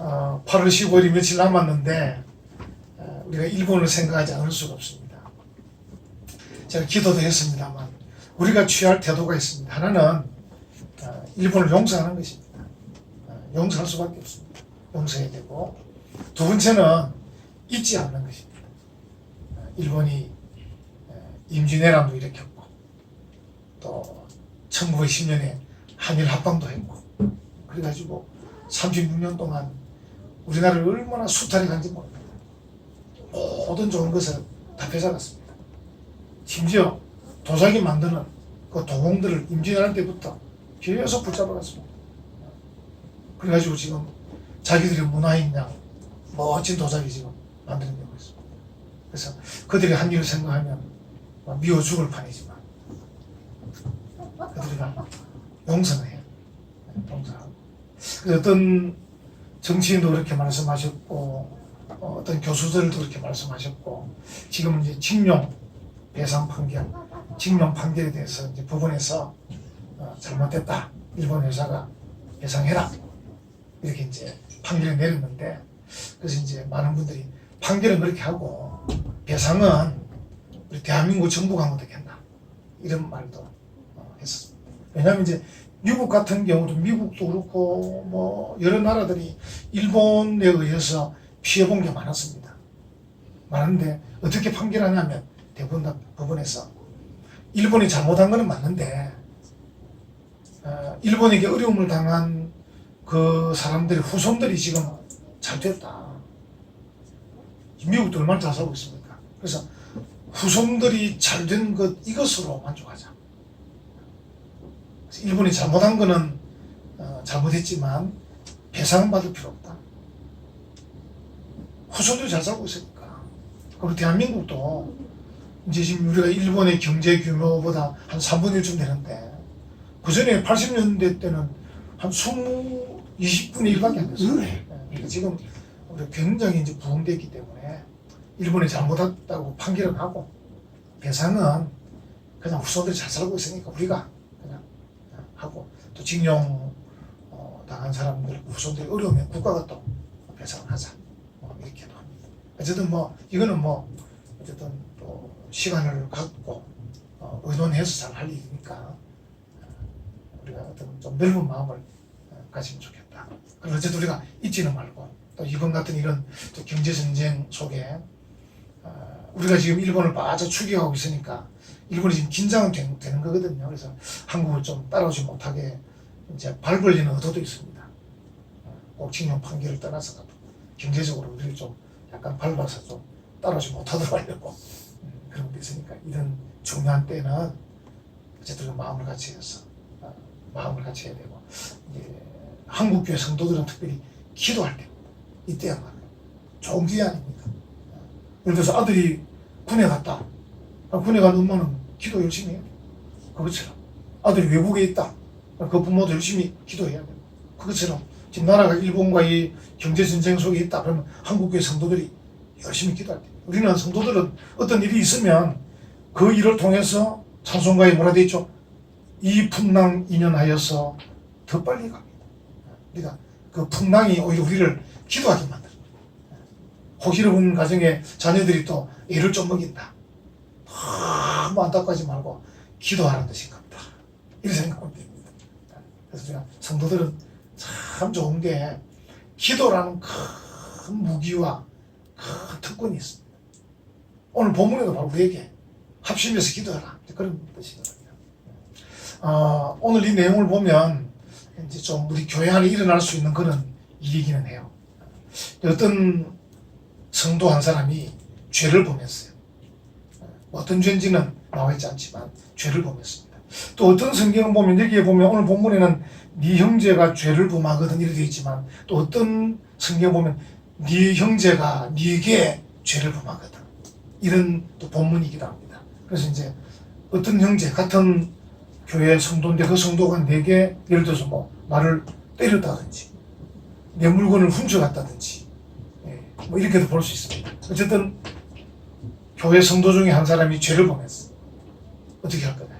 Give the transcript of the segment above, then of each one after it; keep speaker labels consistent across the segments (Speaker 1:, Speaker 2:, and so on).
Speaker 1: 8월 15일이 며칠 남았는데 우리가 일본을 생각하지 않을 수가 없습니다. 제가 기도도 했습니다만 우리가 취할 태도가 있습니다. 하나는 일본을 용서하는 것입니다. 용서할 수밖에 없습니다. 용서해야 되고, 두 번째는 잊지 않는 것입니다. 일본이 임진왜란도 일으켰고 또 1910년에 한일 합방도 했고, 그래가지고 36년 동안 우리나라를 얼마나 수탈해 간지 모릅니다. 모든 좋은 것을 다 뺏어갔습니다. 심지어 도자기 만드는 그 도공들을 임진왜란 때부터 계속 붙잡아갔습니다. 그래가지고 지금 자기들의 문화인 양 멋진 도자기 지금 만드는 경우가 있습니다. 그래서 그들이 한 일을 생각하면 미워 죽을 판이지만 그들이가 용서는 해요. 용서하고. 그래서 어떤 정치인도 그렇게 말씀하셨고 어떤 교수들도 그렇게 말씀하셨고, 지금은 이제 징용 배상 판결, 징용 판결에 대해서 이제 법원에서 잘못됐다, 일본 회사가 배상해라, 이렇게 이제 판결을 내렸는데, 그래서 이제 많은 분들이 판결은 그렇게 하고 배상은 우리 대한민국 정부가 하면 되겠나, 이런 말도 했었습니다. 왜냐하면 이제 미국 같은 경우도, 미국도 그렇고 뭐 여러 나라들이 일본에 의해서 피해본 게 많았습니다. 많은데 어떻게 판결하냐면 대부분 다 법원에서 일본이 잘못한 거는 맞는데 일본에게 어려움을 당한 그 사람들의 후손들이 지금 잘 됐다. 미국도 얼마나 잘 살고 있습니까? 그래서 후손들이 잘 된 것, 이것으로 만족하자. 그래서 일본이 잘못한 거는 잘못했지만 배상은 받을 필요 없다. 후손들이 잘 살고 있으니까. 그리고 대한민국도 이제 지금 우리가 일본의 경제 규모보다 한 3분의 1쯤 되는데, 그 전에 80년대 때는 한 20분의 1밖에 안 됐어요. 그러니까 지금 우리가 굉장히 이제 부흥됐기 때문에 일본이 잘못했다고 판결을 하고, 배상은 그냥 후손들이 잘 살고 있으니까 우리가 그냥 하고, 또 징용 당한 사람들 후손들이 어려우면 국가가 또 배상을 하자, 이렇게도 합니다. 어쨌든 뭐 이거는 뭐 어쨌든 또 시간을 갖고 의논해서 잘 할 일이니까 우리가 어떤 좀 넓은 마음을 가지면 좋겠다. 그리고 어쨌든 우리가 잊지는 말고, 또 이번 같은 이런 또 경제 전쟁 속에 우리가 지금 일본을 빠져 추격하고 있으니까 일본이 지금 긴장은 되는 거거든요. 그래서 한국을 좀 따라오지 못하게 이제 밟으려는 의도도 있습니다. 꼭 징용 판결을 떠나서 경제적으로 우리를 좀 약간 밟아서 좀 따라오지 못하도록 하려고 그런 게 있으니까, 이런 중요한 때는 어쨌든 마음을 같이 해서 마음을 같이 해야 되고, 이제 한국교회 성도들은 특별히 기도할 때 이때야말로 좋은 기회 아닙니까? 예를 들어서 아들이 군에 갔다. 군에 간 엄마는 기도 열심히 해야 돼요. 그것처럼 아들이 외국에 있다. 그 부모도 열심히 기도해야 돼요. 그것처럼 지금 나라가 일본과 이 경제전쟁 속에 있다. 그러면 한국교회 성도들이 열심히 기도할 때, 우리는 성도들은 어떤 일이 있으면 그 일을 통해서 찬송가에 뭐라 되어 있죠? 이 풍랑 인연하여서 더 빨리 갑니다. 그러니까 그 풍랑이 오히려 우리를 기도하게 만듭니다. 혹이로운 가정에 자녀들이 또 애를 좀 먹인다. 너무 안타까워하지 말고 기도하라는 뜻인 겁니다. 이렇게 생각하면 됩니다. 그래서 제가 성도들은 참 좋은 게 기도라는 큰 무기와 큰 특권이 있습니다. 오늘 본문에도 바로 우리에게 합심해서 기도하라, 그런 뜻이거든요. 오늘 이 내용을 보면 이제 좀 우리 교회 안에 일어날 수 있는 그런 일이기는 해요. 어떤 성도 한 사람이 죄를 범했어요. 어떤 죄인지는 나와 있지 않지만 죄를 범했습니다. 또 어떤 성경을 보면, 여기에 보면 오늘 본문에는 네 형제가 죄를 범하거든 이렇게 되어 있지만, 또 어떤 성경을 보면 네 형제가 네게 죄를 범하거든, 이런 또 본문이기도 합니다. 그래서 이제 어떤 형제, 같은 교회 성도인데 그 성도가 내게 예를 들어서 뭐 나를 때렸다든지 내 물건을 훔쳐갔다든지 뭐 이렇게도 볼 수 있습니다. 어쨌든 교회 성도 중에 한 사람이 죄를 범했어. 어떻게 할 거냐?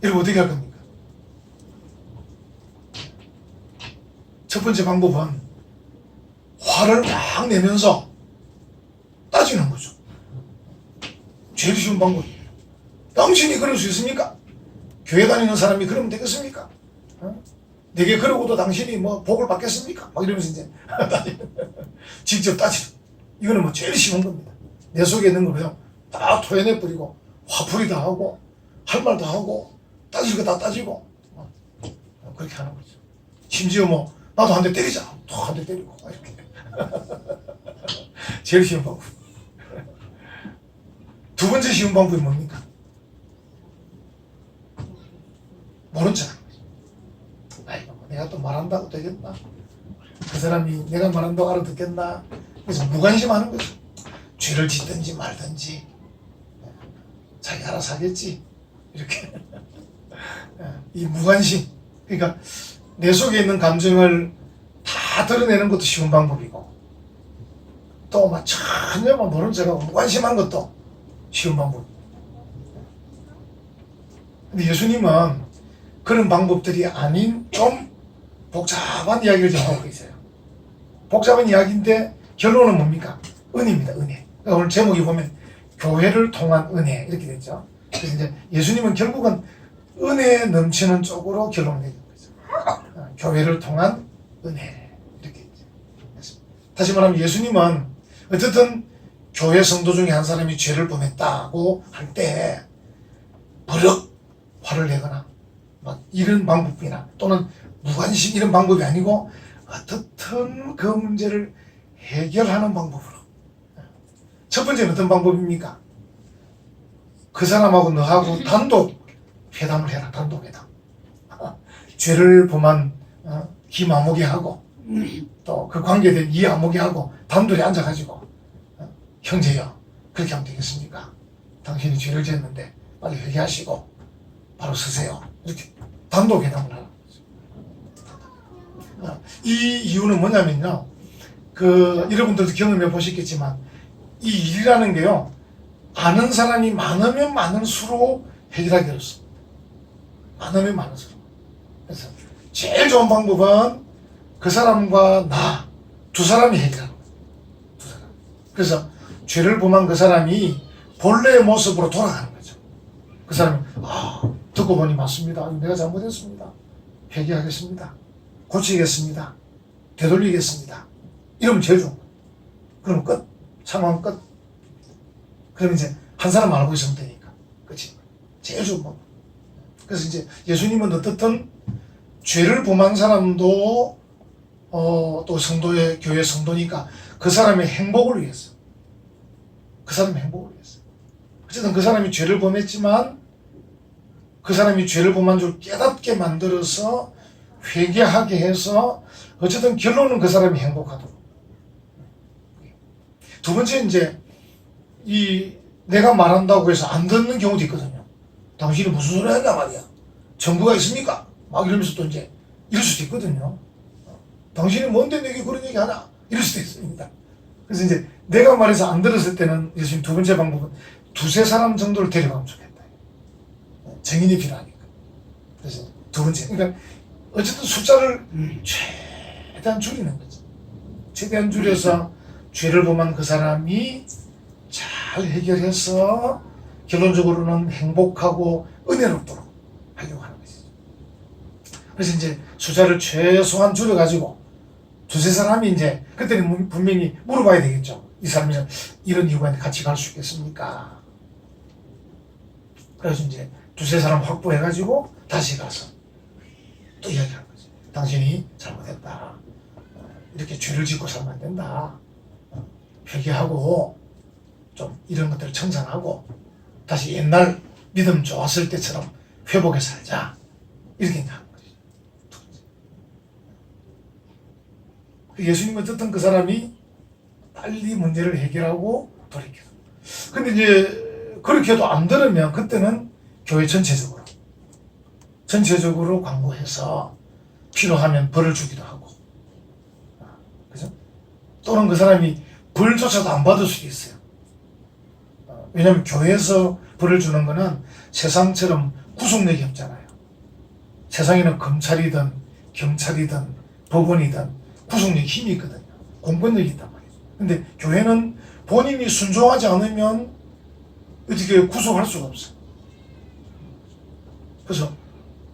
Speaker 1: 이러면 어떻게 할 겁니까? 첫 번째 방법은 화를 막 내면서 따지는 거죠. 제일 쉬운 방법이에요. 당신이 그럴 수 있습니까? 교회 다니는 사람이 그러면 되겠습니까? 내게 그러고도 당신이 뭐 복을 받겠습니까? 막 이러면서 이제 직접 따지는. 이거는 뭐 제일 쉬운 겁니다. 내 속에 있는 걸 그냥 다 토해내버리고 화풀이 다 하고 할 말 다 하고 따질 거 다 따지고 그렇게 하는 거죠. 심지어 뭐 나도 한 대 때리자. 또 한 대 때리고 이렇게. 제일 쉬운 방법. 두 번째 쉬운 방법이 뭡니까? 모른 척. 아이고, 내가 또 말한다고 되겠나? 그 사람이 내가 말한다고 알아듣겠나? 그래서 무관심하는 거죠. 죄를 짓든지 말든지 자기 알아서 하겠지. 이렇게. 이 무관심. 그러니까 내 속에 있는 감정을 다 드러내는 것도 쉬운 방법이고 또 막 전혀 모른 척하고 무관심한 것도 쉬운 방법. 근데 예수님은 그런 방법들이 아닌 좀 복잡한 이야기를 좀 하고 계세요. 복잡한 이야기인데 결론은 뭡니까? 은혜입니다. 은혜. 그러니까 오늘 제목이 보면 교회를 통한 은혜 이렇게 됐죠. 그래서 이제 예수님은 결국은 은혜 넘치는 쪽으로 결론을 내린 거죠. 교회를 통한 은혜 이렇게 했습니다. 다시 말하면 예수님은 어쨌든 교회 성도 중에 한 사람이 죄를 범했다고 할 때 버럭 화를 내거나 막 이런 방법이나 또는 무관심 이런 방법이 아니고 어떻든 그 문제를 해결하는 방법으로. 첫 번째는 어떤 방법입니까? 그 사람하고 너하고 단독 회담을 해라. 단독 회담. 죄를 범한 김아무개 하고 또 그 관계된 이아무개 하고 단둘이 앉아가지고 형제여 그렇게 하면 되겠습니까? 당신이 죄를 지었는데 빨리 회개하시고 바로 서세요. 이렇게 단독 회담을 하는 거죠. 이 이유는 뭐냐면요. 여러분들도 경험해 보셨겠지만 이 일이라는 게요. 아는 사람이 많으면 많을수록 해결하기 어렵습니다. 많으면 많을수록. 그래서 제일 좋은 방법은 그 사람과 나 두 사람이 해결하는 거예요. 두 사람. 그래서 죄를 범한 그 사람이 본래의 모습으로 돌아가는 거죠. 그 사람이 듣고 보니 맞습니다. 내가 잘못했습니다. 회개하겠습니다. 고치겠습니다. 되돌리겠습니다. 이러면 제일 좋은 거예요. 그럼 끝. 상황 끝. 그럼 이제 한 사람 알고 있으면 되니까. 그치? 제일 좋은 방법. 그래서 이제 예수님은 어떻든 죄를 범한 사람도 또 성도의 교회 성도니까 그 사람의 행복을 위해서. 그 사람의 행복을 위해서. 어쨌든 그 사람이 죄를 범했지만 그 사람이 죄를 범한 줄 깨닫게 만들어서 회개하게 해서 어쨌든 결론은 그 사람이 행복하도록. 두 번째 이제 내가 말한다고 해서 안 듣는 경우도 있거든요. 당신이 무슨 소리 하냐 말이야. 정부가 있습니까? 막 이러면서 또 이제 이럴 수도 있거든요. 당신이 뭔데 내게 그런 얘기 하냐? 이럴 수도 있습니다. 그래서 이제 내가 말해서 안 들었을 때는 예수님 두 번째 방법은 두세 사람 정도를 데려가면 좋겠다. 증인이 필요하니까. 그래서 두 번째. 그러니까 어쨌든 숫자를 최대한 줄이는 거죠. 최대한 줄여서 죄를 범한 그 사람이 잘 해결해서 결론적으로는 행복하고 은혜롭도록 하려고 하는 것이죠. 그래서 이제 숫자를 최소한 줄여가지고 두세 사람이 이제 그때는 분명히 물어봐야 되겠죠. 이 사람이 이런 이유가 있는데 같이 갈 수 있겠습니까? 그래서 이제 두세 사람 확보해가지고 다시 가서 또 이야기하는 거죠. 당신이 잘못했다. 이렇게 죄를 짓고 살면 안 된다. 회개하고 좀 이런 것들을 청산하고 다시 옛날 믿음 좋았을 때처럼 회복해 살자. 이렇게 하는 거죠. 예수님은 어쨌든 그 사람이 빨리 문제를 해결하고 돌이켜. 근데 이제 그렇게 해도 안 들으면 그때는 교회 전체적으로 광고해서 필요하면 벌을 주기도 하고. 그죠? 또는 그 사람이 벌조차도 안 받을 수도 있어요. 왜냐하면 교회에서 벌을 주는 거는 세상처럼 구속력이 없잖아요. 세상에는 검찰이든 경찰이든 법원이든 구속력 힘이 있거든요. 공권력이 있단 말이에요. 근데 교회는 본인이 순종하지 않으면 어떻게 구속할 수가 없어요. 그래서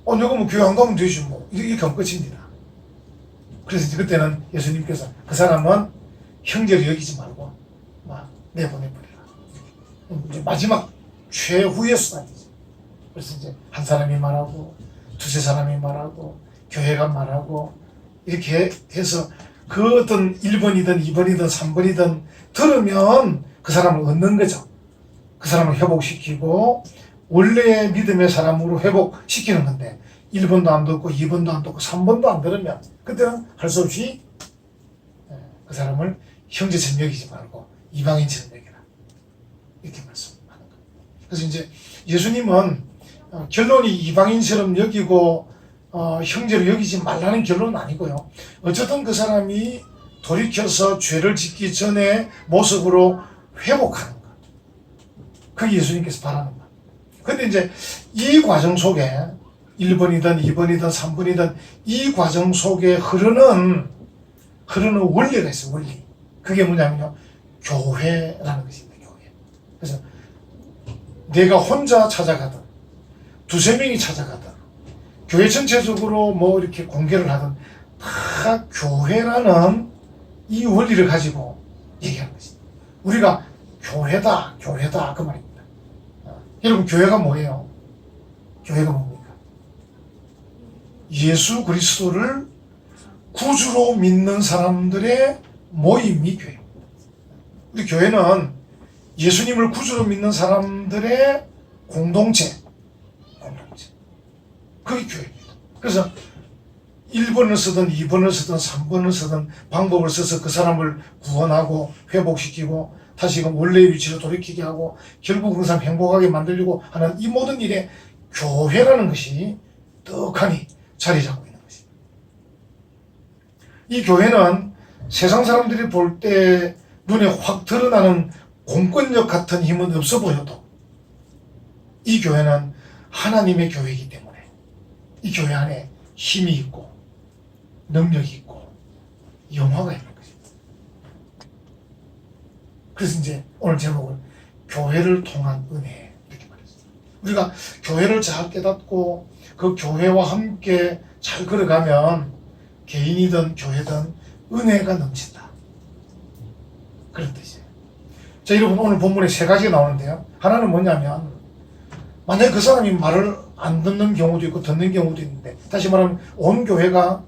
Speaker 1: 내가 뭐 교회 안 가면 되지 뭐 이렇게 하면 끝입니다. 그래서 이제 그때는 예수님께서 그 사람은 형제로 여기지 말고 막 내보내버리라. 이제 마지막 최후의 수단이죠. 그래서 이제 한 사람이 말하고 두세 사람이 말하고 교회가 말하고 이렇게 해서 그 어떤 1번이든 2번이든 3번이든 들으면 그 사람을 얻는 거죠. 그 사람을 회복시키고 원래의 믿음의 사람으로 회복시키는 건데 1번도 안 듣고 2번도 안 듣고 3번도 안 들으면 그때는 할 수 없이 그 사람을 형제처럼 여기지 말고 이방인처럼 여기라. 이렇게 말씀하는 거예요. 그래서 이제 예수님은 결론이 이방인처럼 여기고 형제로 여기지 말라는 결론은 아니고요. 어쨌든 그 사람이 돌이켜서 죄를 짓기 전에 모습으로 회복하는 것. 그게 예수님께서 바라는 것. 근데 이제 이 과정 속에 1번이든 2번이든 3번이든 이 과정 속에 흐르는 원리가 있어요. 원리. 그게 뭐냐면요. 교회라는 것입니다. 교회. 그래서 내가 혼자 찾아가든 두세 명이 찾아가든 교회 전체적으로 뭐 이렇게 공개를 하든 다 교회라는 이 원리를 가지고 얘기하는 것입니다. 우리가 교회다 그 말입니다. 여러분 교회가 뭐예요? 교회가 뭡니까? 예수 그리스도를 구주로 믿는 사람들의 모임이 교회입니다. 우리 교회는 예수님을 구주로 믿는 사람들의 공동체. 그게 교회입니다. 그래서 1번을 쓰든 2번을 쓰든 3번을 쓰든 방법을 써서 그 사람을 구원하고 회복시키고 다시금 원래의 위치로 돌이키게 하고 결국 그 사람 행복하게 만들려고 하는 이 모든 일에 교회라는 것이 떡하니 자리 잡고 있는 것입니다. 이 교회는 세상 사람들이 볼 때 눈에 확 드러나는 공권력 같은 힘은 없어 보여도 이 교회는 하나님의 교회이기 때문에 이 교회 안에 힘이 있고 능력이 있고 영화가 있는 것입니다. 그래서 이제 오늘 제목은 교회를 통한 은혜 이렇게 말했습니다. 우리가 교회를 잘 깨닫고 그 교회와 함께 잘 걸어가면 개인이든 교회든 은혜가 넘친다. 그런 뜻이에요. 자, 여러분 오늘 본문에 세 가지가 나오는데요. 하나는 뭐냐면 만약에 그 사람이 말을 안 듣는 경우도 있고 듣는 경우도 있는데 다시 말하면 온 교회가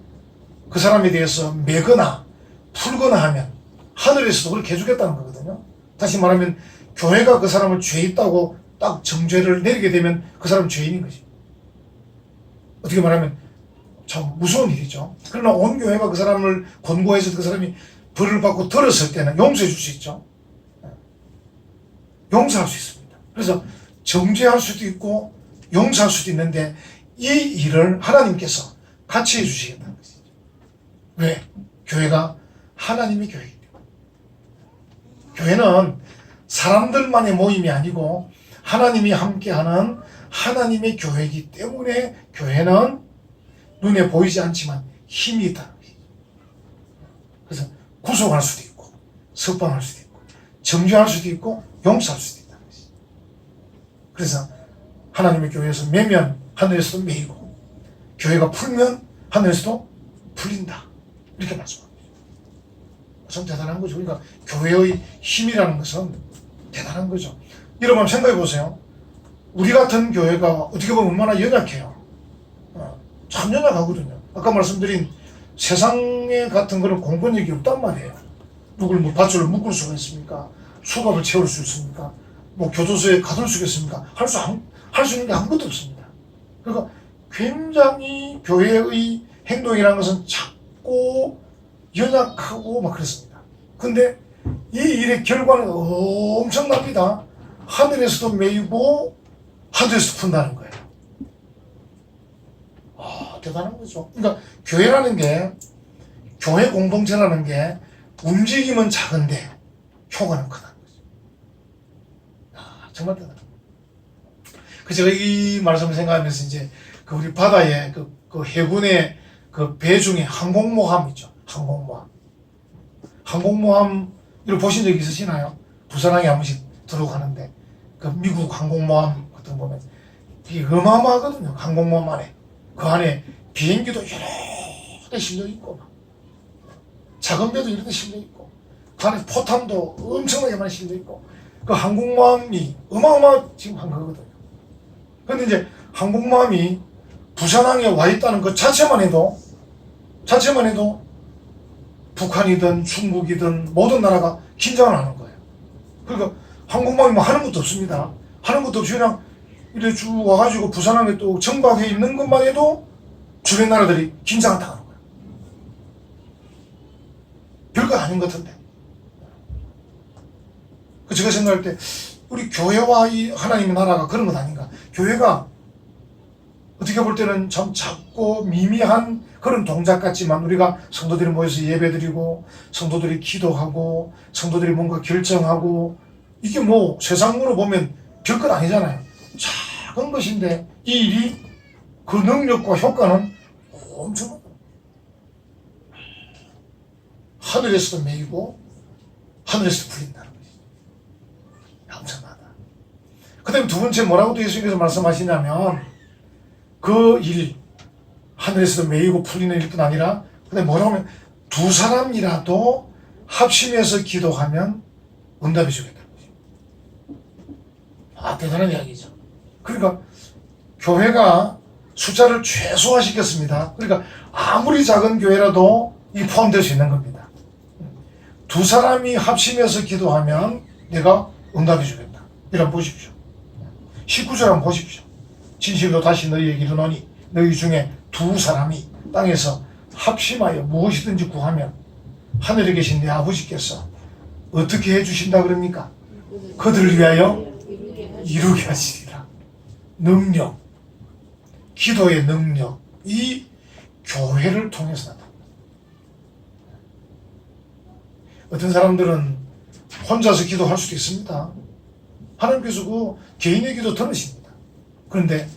Speaker 1: 그 사람에 대해서 매거나 풀거나 하면 하늘에서도 그렇게 해주겠다는 거거든요. 다시 말하면 교회가 그 사람을 죄 있다고 딱 정죄를 내리게 되면 그 사람은 죄인인 거지. 어떻게 말하면 참 무서운 일이죠. 그러나 온 교회가 그 사람을 권고해서 그 사람이 벌을 받고 들었을 때는 용서해 줄 수 있죠. 용서할 수 있습니다. 그래서 정죄할 수도 있고 용서할 수도 있는데 이 일을 하나님께서 같이 해주시겠다는 것이죠. 왜? 교회가 하나님의 교회이기 때문에. 교회는 사람들만의 모임이 아니고 하나님이 함께하는 하나님의 교회이기 때문에 교회는 눈에 보이지 않지만 힘이 있다는 것이죠. 그래서 구속할 수도 있고 석방할 수도 있고 정죄할 수도 있고 용서할 수도 있다는 것이죠. 그래서 하나님의 교회에서 매면 하늘에서도 매이고 교회가 풀면 하늘에서도 풀린다. 이렇게 말씀합니다. 참 대단한 거죠. 그러니까 교회의 힘이라는 것은 대단한 거죠. 여러분 생각해 보세요. 우리 같은 교회가 어떻게 보면 얼마나 연약해요. 참 연약하거든요. 아까 말씀드린 세상에 같은 거는 공권력이 없단 말이에요. 누굴 뭐 밧줄을 묶을 수가 있습니까? 수갑을 채울 수 있습니까? 뭐 교도소에 가둘 수 있습니까? 할 수 있는 게 아무것도 없습니다. 그러니까 굉장히 교회의 행동이라는 것은 작고 연약하고 막 그렇습니다. 근데 이 일의 결과는 엄청납니다. 하늘에서도 매이고 하늘에서도 푼다는 거예요. 대단한 거죠. 그러니까 교회라는 게, 교회 공동체라는 게 움직임은 작은데 효과는 크다는 거죠. 정말 대단한 거예요. 그 제가 이 말씀을 생각하면서 이제 그 우리 바다에 그 해군의 그 배 중에 항공모함 있죠. 항공모함. 항공모함 이거 보신 적 있으시나요? 부산항에 한 번씩 들어가는데 그 미국 항공모함 같은 거 보면 이게 어마어마하거든요. 항공모함 안에 그 안에 비행기도 여러 대 실려 있고 막 작은 배도 이런 데 실려 있고 그 안에 포탄도 엄청나게 많이 실려 있고 그 항공모함이 지금 한 거거든요. 근데 이제 항공모함이 부산항에 와 있다는 것 자체만 해도 북한이든 중국이든 모든 나라가 긴장을 하는 거예요. 그러니까 항공모함이 뭐 하는 것도 없습니다. 하는 것도 없이 그냥 이래 쭉 와가지고 부산항에 또 정박해 있는 것만 해도 주변 나라들이 긴장을 당하는 거예요. 별거 아닌 것 같은데. 그 제가 생각할 때 우리 교회와 이 하나님의 나라가 그런 것 아닌가. 교회가 어떻게 볼 때는 참 작고 미미한 그런 동작 같지만 우리가 성도들이 모여서 예배드리고 성도들이 기도하고 성도들이 뭔가 결정하고 이게 뭐 세상으로 보면 별것 아니잖아요. 작은 것인데 이 일이 그 능력과 효과는 엄청 하늘에서도 매이고 하늘에서도 풀린다는 것이죠. 엄청나다. 그 다음에 두 번째 뭐라고 또 예수님께서 말씀하시냐면 그 일 하늘에서도 매이고 풀리는 일뿐 아니라 그 다음에 뭐라고 하면 두 사람이라도 합심해서 기도하면 응답해 주겠다는 것이죠. 대단한 이야기죠. 그러니까 교회가 숫자를 최소화시켰습니다. 그러니까 아무리 작은 교회라도 이 포함될 수 있는 겁니다. 두 사람이 합심해서 기도하면 내가 응답해 주겠다. 이런 보십시오. 19절 한번 보십시오. 진실로 다시 너희에게 이르노니 너희 중에 두 사람이 땅에서 합심하여 무엇이든지 구하면 하늘에 계신 내 아버지께서 어떻게 해주신다 그럽니까? 그들을 위하여 이루게 하시리라. 능력, 기도의 능력, 이 교회를 통해서 나타납니다. 어떤 사람들은 혼자서 기도할 수도 있습니다. 하나님께서 그 개인의 기도 들으십니다. 그런데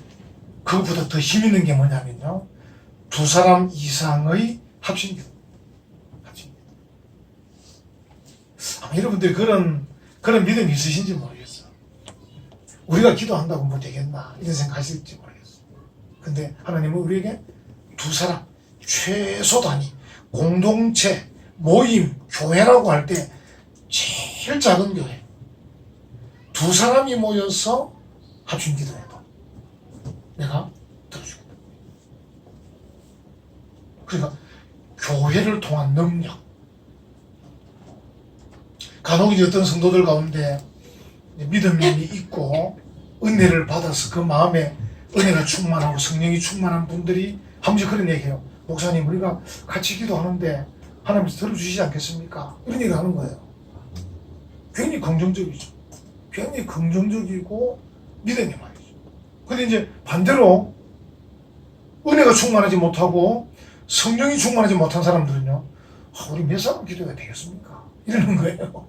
Speaker 1: 그것보다 더 힘 있는 게 뭐냐면요, 두 사람 이상의 합심기도. 아마 여러분들이 그런 믿음이 있으신지 모르겠어. 우리가 기도한다고 뭐 되겠나 이런 생각하실지 모르겠어. 근데 하나님은 우리에게 두 사람, 최소 단위, 공동체, 모임, 교회라고 할 때 제일 작은 교회, 두 사람이 모여서 합심 기도해도 내가 들어주겠다. 그러니까 교회를 통한 능력. 간혹 이제 어떤 성도들 가운데 믿음이 있고 은혜를 받아서 그 마음에 은혜가 충만하고 성령이 충만한 분들이 한 번씩 그런 얘기해요. 목사님, 우리가 같이 기도하는데 하나님께서 들어주시지 않겠습니까? 이런 얘기를 하는 거예요. 굉장히 긍정적이죠. 굉장히 긍정적이고 믿음이 말이죠. 근데 이제 반대로 은혜가 충만하지 못하고 성령이 충만하지 못한 사람들은요, 우리 몇 사람 기도해야 되겠습니까? 이러는 거예요.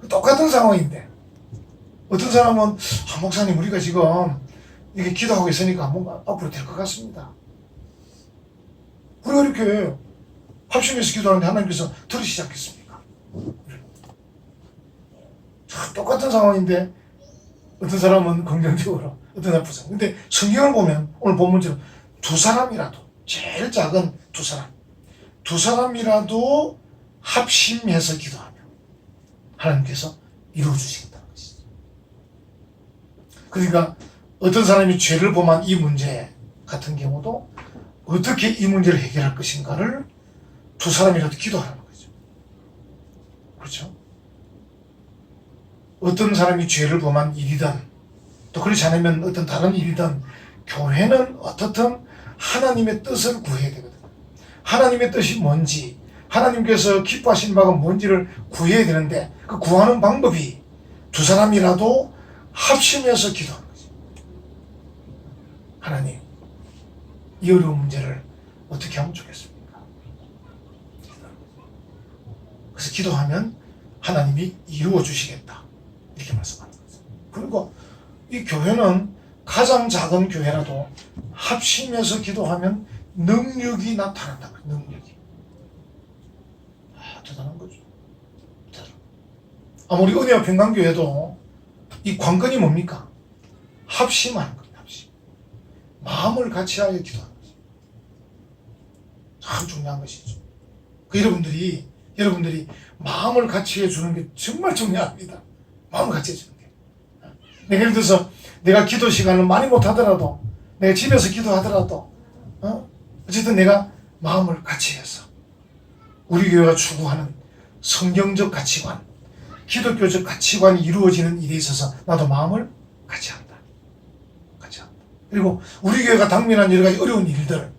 Speaker 1: 똑같은 상황인데 어떤 사람은 목사님, 우리가 지금 이렇게 기도하고 있으니까 뭔가 앞으로 될 것 같습니다. 우리가 이렇게 합심해서 기도하는데 하나님께서 들으시지 않겠습니까? 똑같은 상황인데 어떤 사람은 긍정적으로, 어떤 사람은 부정. 근데 성경을 보면 오늘 본문처럼 두 사람이라도, 제일 작은 두 사람이라도 합심해서 기도하면 하나님께서 이루어주시겠다는 것이죠. 그러니까 어떤 사람이 죄를 범한 이 문제 같은 경우도 어떻게 이 문제를 해결할 것인가를 두 사람이라도 기도하라는 거죠. 그렇죠? 어떤 사람이 죄를 범한 일이든 또 그렇지 않으면 어떤 다른 일이든 교회는 어떻든 하나님의 뜻을 구해야 되거든요. 하나님의 뜻이 뭔지, 하나님께서 기뻐하신 바가 뭔지를 구해야 되는데 그 구하는 방법이 두 사람이라도 합심해서 기도하는 거죠. 하나님, 이 어려운 문제를 어떻게 하면 좋겠습니까? 그래서 기도하면 하나님이 이루어 주시겠다, 이렇게 말씀하는 거죠. 그리고 이 교회는 가장 작은 교회라도 합심해서 기도하면 능력이 나타난다고요. 능력이. 대단한 거죠. 아무리 은혜와 평강교회도 이 관건이 뭡니까? 합심하는 겁니다. 합심. 마음을 같이하여 기도하는 것이 참 중요한 것이죠. 그 여러분들이 마음을 같이 해주는 게 정말 중요합니다. 마음을 같이 해주는 게. 예를 들어서 내가 기도 시간을 많이 못하더라도, 내가 집에서 기도하더라도, 어쨌든 내가 마음을 같이 해서 우리 교회가 추구하는 성경적 가치관, 기독교적 가치관이 이루어지는 일에 있어서 나도 마음을 같이 한다. 같이 한다. 그리고 우리 교회가 당면한 여러 가지 어려운 일들,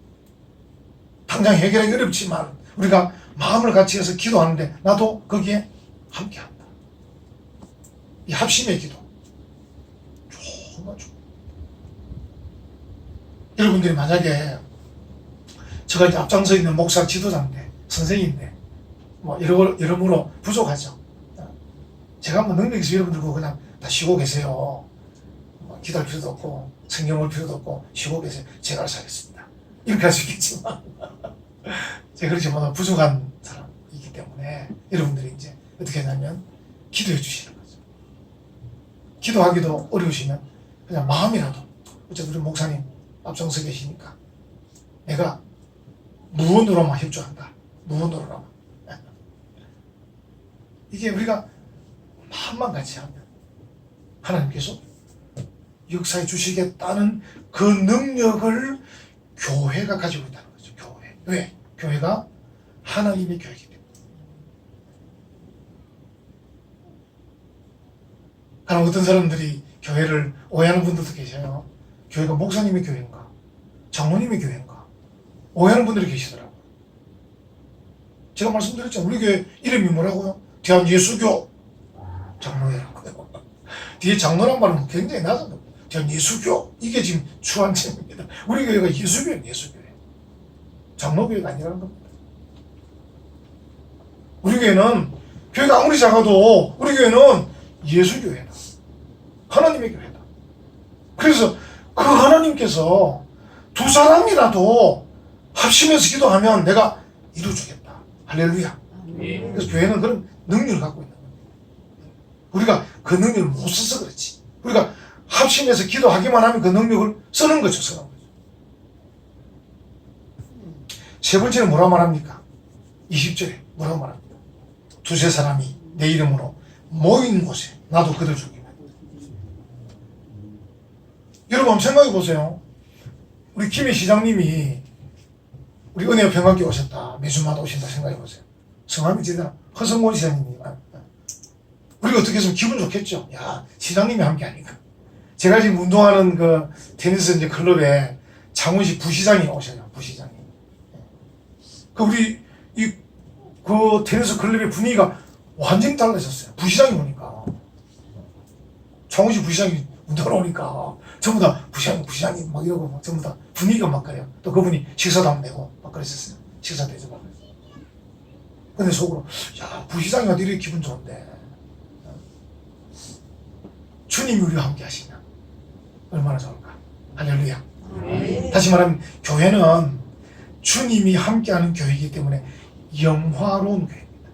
Speaker 1: 당장 해결하기 어렵지만 우리가 마음을 같이 해서 기도하는데 나도 거기에 함께 한다. 이 합심의 기도. 정말 좋아. 여러분들이 만약에 제가 이제 앞장서 있는 목사 지도자인데, 선생인데, 뭐 여러모로 부족하죠. 제가 뭐 능력이 있어 여러분들 그거 그냥 다 쉬고 계세요. 뭐 기도할 필요도 없고 성경 볼 필요도 없고 쉬고 계세요. 제가 알아서 하겠습니다. 이렇게 할 수 있겠지만 제가 그렇지 못한 부족한 사람이기 때문에 여러분들이 이제 어떻게 하냐면 기도해 주시는 거죠. 기도하기도 어려우시면 그냥 마음이라도, 어쨌든 우리 목사님 앞장서 계시니까 내가 무언으로만 협조한다. 무언으로만. 이게 우리가 마음만 같이 하면 하나님께서 역사해 주시겠다는 그 능력을 교회가 가지고 있다는 거죠. 교회. 왜? 교회가 하나님의 교회이기 때문에. 그럼 어떤 사람들이 교회를 오해하는 분들도 계셔요. 교회가 목사님의 교회인가? 장로님의 교회인가? 오해하는 분들이 계시더라고요. 제가 말씀드렸죠. 우리 교회 이름이 뭐라고요? 대한예수교 장로회라고요. 뒤에 장로란 말은 굉장히 낮은 겁니다. 대한예수교. 이게 지금 주안점입니다. 우리 교회가 예수교예요. 예수교회. 장로교회가 아니라는 겁니다. 우리 교회는 교회가 아무리 작아도 우리 교회는 예수교회다. 하나님의 교회다. 그래서 그 하나님께서 두 사람이라도 합심해서 기도하면 내가 이루어주겠다. 할렐루야. 그래서 교회는 그런 능력을 갖고 있는 겁니다. 우리가 그 능력을 못 써서 그렇지. 우리가 합심해서 기도하기만 하면 그 능력을 쓰는 거죠. 쓰는 거죠. 세 번째는 뭐라고 말합니까? 20절에 뭐라고 말합니까? 두세 사람이 내 이름으로 모인 곳에 나도 그들 죽이네. 여러분 한번 생각해 보세요. 우리 김해 시장님이 우리 은혜와 평강교회 오셨다. 매주마다 오신다 생각해 보세요. 성함이 제대로 허성곤 시장님이. 우리가 어떻게 해서 기분 좋겠죠. 야, 시장님이 함께 하니까. 제가 지금 운동하는 그 테니스 이제 클럽에 창원시 부시장이 오셔요. 부시장이. 그 우리 그 테니스 클럽의 분위기가 완전히 달라졌어요. 부시장이 오니까. 창원시 부시장이 운동하러 오니까 전부 다 부시장님 막 이러고 막 전부 다 분위기가 막 그래요. 또 그분이 식사도 안 내고 막 그랬었어요. 식사 대접하고. 근데 속으로 야, 부시장이 어디 이렇게 기분 좋은데 주님이 우리와 함께 하시면 얼마나 좋을까. 할렐루야. 다시 말하면 교회는 주님이 함께하는 교회이기 때문에 영화로운 교회입니다.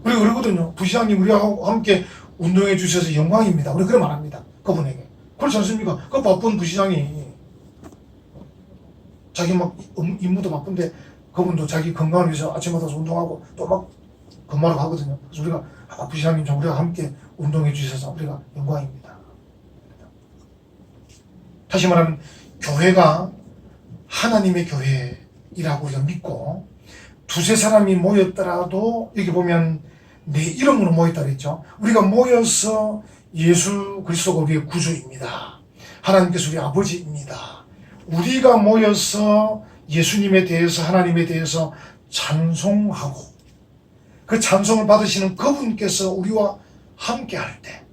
Speaker 1: 우리가 그러거든요. 부시장님 우리하고 함께 운동해 주셔서 영광입니다. 우리 그런 말합니다. 그분에게. 그렇지 않습니까? 그 바쁜 부시장이 자기 막 임무도 바쁜데 그분도 자기 건강을 위해서 아침마다 운동하고 또 막 근무하러 가거든요. 그래서 우리가 부시장님 좀 우리가 함께 운동해 주셔서 우리가 영광입니다. 다시 말하면 교회가 하나님의 교회이라고 우리가 믿고 두세 사람이 모였더라도 여기 보면 내 이름으로 모였다 그랬죠. 우리가 모여서 예수 그리스도가 우리의 구주입니다. 하나님께서 우리 아버지입니다. 우리가 모여서 예수님에 대해서 하나님에 대해서 찬송하고 그 찬송을 받으시는 그분께서 우리와 함께 할 때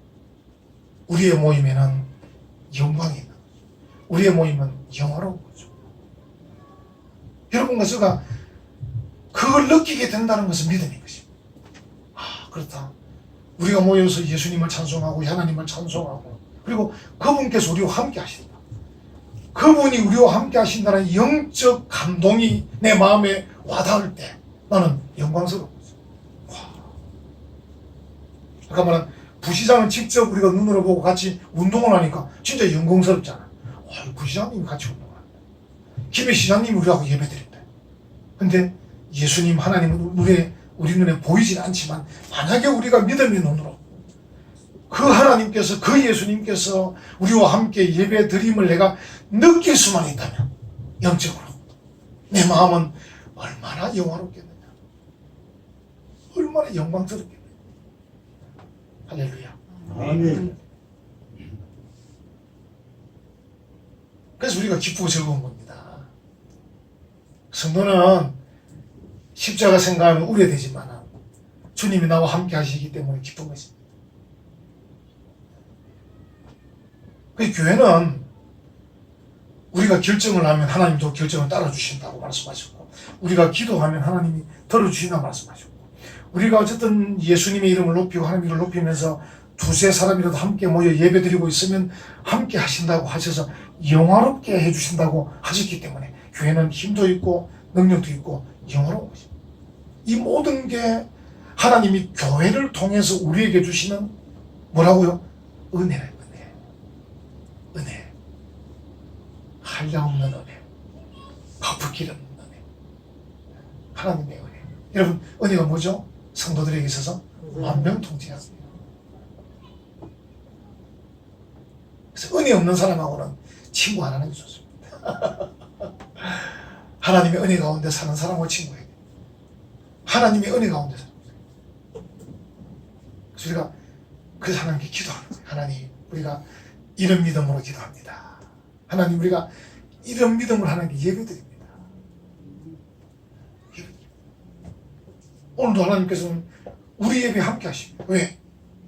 Speaker 1: 우리의 모임에는 영광이 있는 거죠. 우리의 모임은 영화로운 거죠. 여러분과 제가 그걸 느끼게 된다는 것은 믿음인 것입니다. 아, 그렇다. 우리가 모여서 예수님을 찬송하고 하나님을 찬송하고 그리고 그분께서 우리와 함께 하신다. 그분이 우리와 함께 하신다는 영적 감동이 내 마음에 와닿을 때 나는 영광스러운 거죠. 와. 아까 말한 부시장은 직접 우리가 눈으로 보고 같이 운동을 하니까 진짜 영광스럽잖아. 부시장님이 같이 운동을 한다. 김해 시장님이 우리하고 예배 드린다. 근데 예수님 하나님은 우리 눈에 보이진 않지만 만약에 우리가 믿음의 눈으로 그 하나님께서 그 예수님께서 우리와 함께 예배 드림을 내가 느낄 수만 있다면 영적으로 내 마음은 얼마나 영화롭겠느냐, 얼마나 영광스럽겠느냐. 할렐루야.
Speaker 2: 아멘.
Speaker 1: 그래서 우리가 기쁘고 즐거운 겁니다. 성도는 십자가 생각하면 우려되지만 주님이 나와 함께 하시기 때문에 기쁜 것입니다. 그 교회는 우리가 결정을 하면 하나님도 결정을 따라주신다고 말씀하셨고, 우리가 기도하면 하나님이 들어주신다고 말씀하셨고, 우리가 어쨌든 예수님의 이름을 높이고 하나님 이름을 높이면서 두세 사람이라도 함께 모여 예배드리고 있으면 함께 하신다고 하셔서 영화롭게 해주신다고 하셨기 때문에 교회는 힘도 있고 능력도 있고 영화로운 것입니다. 이 모든 게 하나님이 교회를 통해서 우리에게 주시는 뭐라고요? 은혜래. 은혜. 한량없는 은혜. 갚을 없는 은혜. 하나님의 은혜. 여러분, 은혜가 뭐죠? 성도들에게 있어서 만병통치약이에요. 그래서 은혜 없는 사람하고는 친구 안 하는 게 좋습니다. 하나님의 은혜 가운데 사는 사람하고 친구해야 돼요. 하나님의 은혜 가운데 사는 거예요. 그래서 우리가 그래서 하나님께 기도하는 거예요. 하나님, 우리가 이런 믿음으로 기도합니다. 하나님, 우리가 이런 믿음으로 하나님께 예배드립니다. 오늘도 하나님께서는 우리 예배 함께 하십니다. 왜?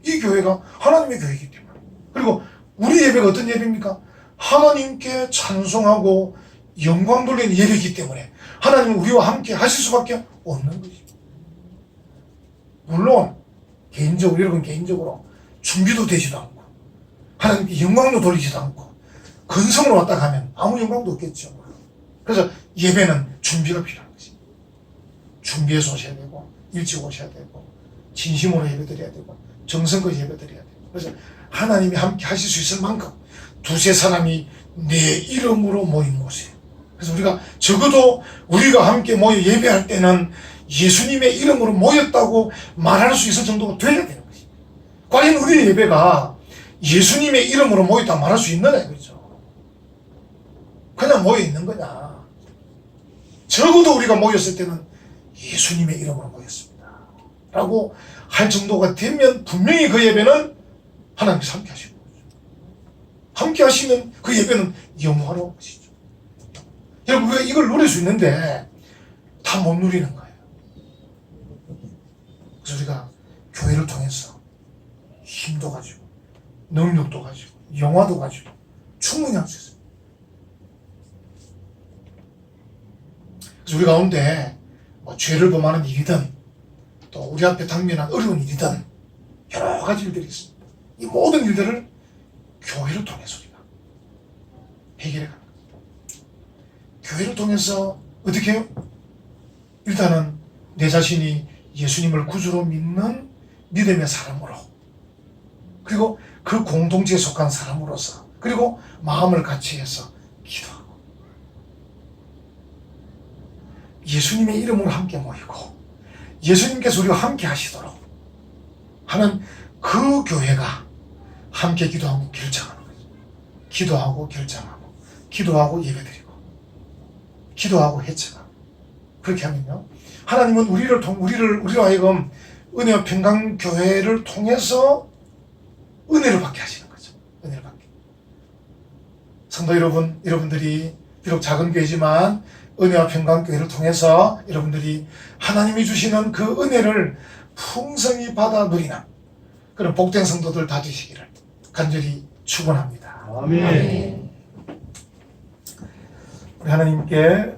Speaker 1: 이 교회가 하나님의 교회이기 때문에. 그리고 우리 예배가 어떤 예배입니까? 하나님께 찬송하고 영광 돌리는 예배이기 때문에 하나님은 우리와 함께 하실 수밖에 없는 것입니다. 물론 개인적으로, 여러분 개인적으로 준비도 되지도 않고 하나님께 영광도 돌리지도 않고 근성으로 왔다 가면 아무 영광도 없겠죠. 그래서 예배는 준비가 필요한 것입니다. 준비해서 오셔야 되고 일찍 오셔야 되고 진심으로 예배드려야 되고 정성껏 예배드려야 되고, 그래서 하나님이 함께 하실 수 있을 만큼 두세 사람이 내 이름으로 모인 곳이에요. 그래서 우리가 적어도 우리가 함께 모여 예배할 때는 예수님의 이름으로 모였다고 말할 수 있을 정도가 돼야 되는 것입니다. 과연 우리의 예배가 예수님의 이름으로 모였다고 말할 수 있느냐 이거죠. 그냥 모여 있는 거냐. 적어도 우리가 모였을 때는 예수님의 이름으로 모였습니다 라고 할 정도가 되면 분명히 그 예배는 하나님께서 함께 하시는 거죠. 함께 하시면 그 예배는 영화로운 것이죠. 여러분, 우리가 이걸 누릴 수 있는데 다 못 누리는 거예요. 그래서 우리가 교회를 통해서 힘도 가지고 능력도 가지고 영화도 가지고 충분히 할 수 있어요. 그래서 우리 가운데 죄를 범하는 일이든 또 우리 앞에 당면한 어려운 일이든 여러 가지 일들이 있습니다. 이 모든 일들을 교회를 통해서 우리가 해결해 가는 거예요. 교회를 통해서 어떻게 해요? 일단은 내 자신이 예수님을 구주로 믿는 믿음의 사람으로, 그리고 그 공동체에 속한 사람으로서, 그리고 마음을 같이 해서 기도하고 예수님의 이름으로 함께 모이고 예수님께서 우리와 함께 하시도록 하는 그 교회가 함께 기도하고 결정하는 거죠. 기도하고 결정하고 기도하고 예배드리고 기도하고 해체하고, 그렇게 하면요 하나님은 우리로 하여금 은혜와 평강교회를 통해서 은혜를 받게 하시는 거죠. 은혜를 받게. 성도 여러분, 여러분들이 비록 작은 교회지만 은혜와 평강교회를 통해서 여러분들이 하나님이 주시는 그 은혜를 풍성히 받아 누리는 그런 복된 성도들 다 되시기를 간절히 축원합니다.
Speaker 2: 아멘.
Speaker 1: 우리 하나님께